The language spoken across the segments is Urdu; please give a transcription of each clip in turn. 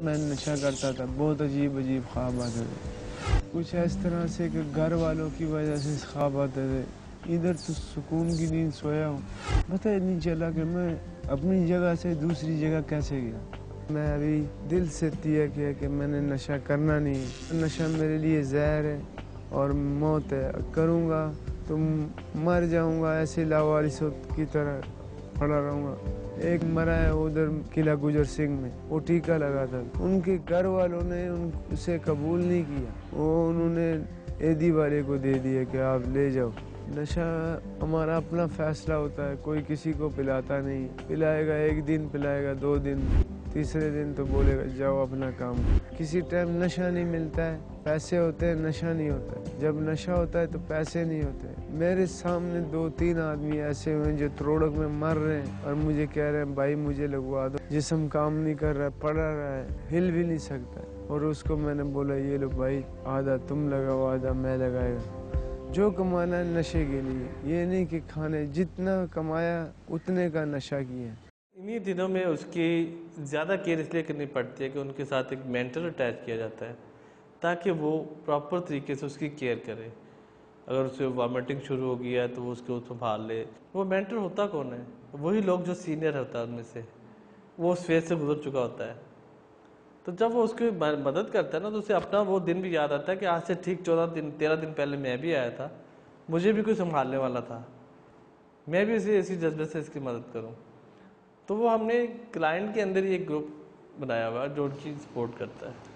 میں نشہ کرتا تھا، بہت عجیب عجیب خواب آتے تھے، کچھ اس طرح سے کہ گھر والوں کی وجہ سے خواب آتے تھے، ادھر تو سکون کی نیند سویا ہوں، پتہ ہی نہیں چلا کہ میں اپنی جگہ سے دوسری جگہ کیسے گیا۔ میں ابھی دل سے طے کیا کہ میں نے نشہ کرنا نہیں ہے، نشہ میرے لیے زہر ہے اور موت ہے، کروں گا تو مر جاؤں گا، ایسے لاوارث کی طرح پڑا رہوں گا۔ ایک مرا ہے ادھر قلعہ گجر سنگھ میں، وہ ٹیکہ لگا تھا، ان کے گھر والوں نے اسے قبول نہیں کیا، وہ انہوں نے ایدی والے کو دے دیا کہ آپ لے جاؤ۔ نشہ ہمارا اپنا فیصلہ ہوتا ہے، کوئی کسی کو پلاتا نہیں، پلائے گا ایک دن، پلائے گا 2 دن، تیسرے دن تو بولے گا جاؤ اپنا کام۔ کسی ٹائم نشہ نہیں ملتا ہے، پیسے ہوتے ہیں، نشہ نہیں ہوتا ہے، جب نشہ ہوتا ہے تو پیسے نہیں ہوتے۔ میرے سامنے 2-3 آدمی ایسے ہوئے ہیں جو تروڑک میں مر رہے ہیں اور مجھے کہہ رہے ہیں بھائی مجھے لگوا دو، جسم کام نہیں کر رہا ہے، پڑا رہا ہے، ہل بھی نہیں سکتا ہے، اور اس کو میں نے بولا یہ لو بھائی آدھا تم لگاؤ آدھا میں لگائے گا۔ جو کمانا ہے نشے کے لیے، یہ نہیں کہ کھانے، جتنا کمایا اتنے کا نشہ کیا۔ انہی دنوں میں اس کی زیادہ کیئر اس لیے کرنی پڑتی ہے کہ ان کے ساتھ ایک مینٹر اٹیچ کیا جاتا ہے تاکہ وہ پراپر طریقے سے اس کی کیئر کرے۔ اگر اس سے وامٹنگ شروع ہو گیا ہے تو وہ اس کو سنبھال لے۔ وہ مینٹر ہوتا کون ہے؟ وہی لوگ جو سینئر ہوتا ہے ان میں سے، وہ اس فیز سے گزر چکا ہوتا ہے، تو جب وہ اس کی مدد کرتا ہے نا تو اسے اپنا وہ دن بھی یاد آتا ہے کہ آج سے ٹھیک 13 دن پہلے میں بھی آیا تھا، مجھے بھی کوئی سنبھالنے والا تھا، میں بھی اسی جذبے سے اس کی مدد کروں۔ تو وہ ہم نے کلائنٹ کے اندر ہی ایک گروپ بنایا ہوا جو ان کی سپورٹ کرتا ہے۔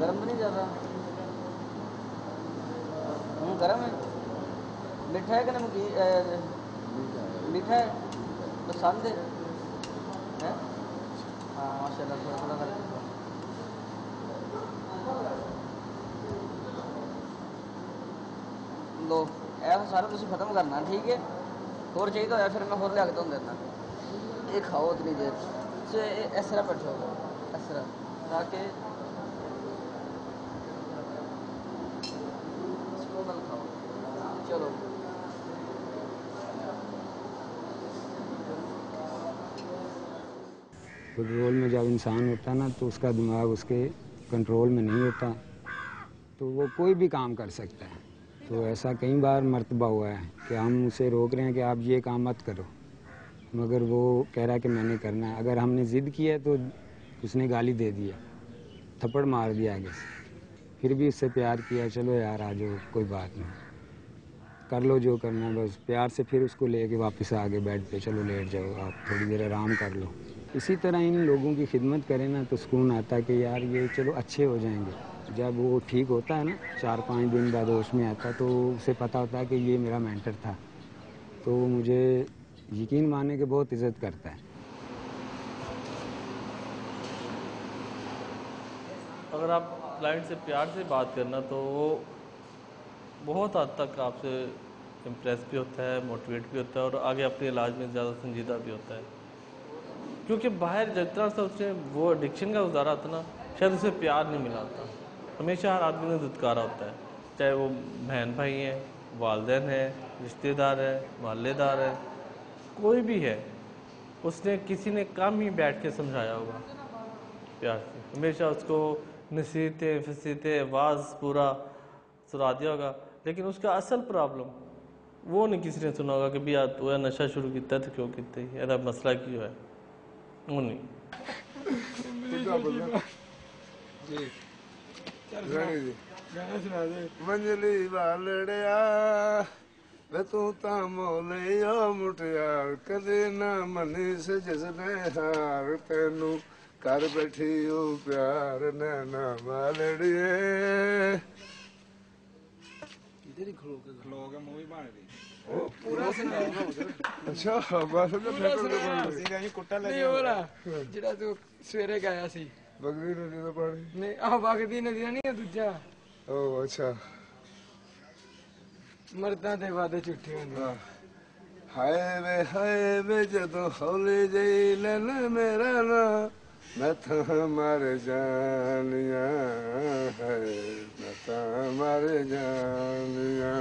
گرم تو نہیں زیادہ؟ گرم ہے؟ میٹھا ہے کہ نمکین؟ میٹھا ہے؟ پسند ہے؟ ہاں ماشاء اللہ، تھوڑا تھوڑا کر کے لو، ایسا سارا تھی ختم کرنا، ٹھیک ہے؟ اور چاہیے تو پھر میں اور لیا کے تمہیں دینا، یہ کھاؤ اتنی دیر، اس طرح بیٹھو، اس طرح تاکہ کھاؤ۔ چلو کنٹرول میں جب انسان ہوتا ہے نا تو اس کا دماغ اس کے کنٹرول میں نہیں ہوتا، تو وہ کوئی بھی کام کر سکتا ہے۔ تو ایسا کئی بار مرتبہ ہوا ہے کہ ہم اسے روک رہے ہیں کہ آپ یہ کام مت کرو، مگر وہ کہہ رہا ہے کہ میں نے کرنا ہے۔ اگر ہم نے ضد کی ہے تو اس نے گالی دے دیا، تھپڑ مار دیا آگے سے، پھر بھی اس سے پیار کیا، چلو یار آ جاؤ کوئی بات نہیں، کر لو جو کرنا ہے، بس پیار سے پھر اس کو لے کے واپس آگے بیٹھ پہ چلو لیٹ جاؤ، آپ تھوڑی دیر آرام کر لو۔ اسی طرح ان لوگوں کی خدمت کریں نا تو سکون آتا ہے کہ یار یہ چلو اچھے ہو جائیں گے۔ جب وہ ٹھیک ہوتا ہے نا 4-5 دن بعد ہوش میں آتا ہے تو اسے پتہ ہوتا ہے کہ یہ میرا مینٹر تھا، تو وہ مجھے یقین مانے کہ بہت عزت کرتا ہے۔ اگر آپ کلائنٹ سے پیار سے بات کرنا تو وہ بہت حد تک آپ سے امپریس بھی ہوتا ہے، موٹیویٹ بھی ہوتا ہے، اور آگے اپنے علاج میں زیادہ سنجیدہ بھی ہوتا ہے، کیونکہ باہر جتنا سا اس نے وہ ایڈکشن کا گزارا ہوتا نا، شاید اسے پیار نہیں ملا ہوتا۔ ہمیشہ ہر آدمی نے دھتکارا ہوتا ہے، چاہے وہ بہن بھائی ہیں، والدین ہیں، رشتہ دار ہیں، محلے دار ہیں، کوئی بھی ہے، اس نے کسی نے کم ہی بیٹھ کے سمجھایا ہوگا پیار سے، ہمیشہ اس کو نصیحتیں فصیحتیں آواز پورا سنا دیا ہوگا، لیکن اس کا اصل پرابلم وہ نہیں کسی نے سنا ہوگا کہ بھی تو نشہ شروع کیتا ہے تو کیوں کیتا ہے، یہ مسئلہ کیوں ہے، وہ نہیں۔ منجلی والڑیا میں تو تا مولیا مٹیار کدے نہ منی سے جس نے ہار تینوں کر بیٹھی ہو پیار نینا والڑیے۔ اچھا بس جڑا تو سویرے گایا سی بگڑی ندی کا پانی نہیں، آہ بگدی ندی نہیں ہے دوجا، او اچھا، مرداں دے وعدے جھوٹے ہوندے۔ ہائے وے جدوں ہولی جئی لین میرا نا میں تھا مر جانیاں، ہائے میں تھا مر جانیاں۔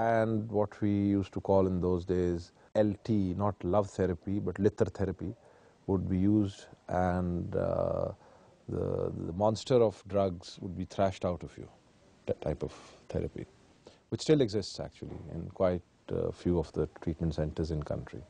And what we used to call in those days LT, not love therapy, but litter therapy, would be used, and the monster of drugs would be thrashed out of you, that type of therapy, which still exists actually in quite a few of the treatment centers in country.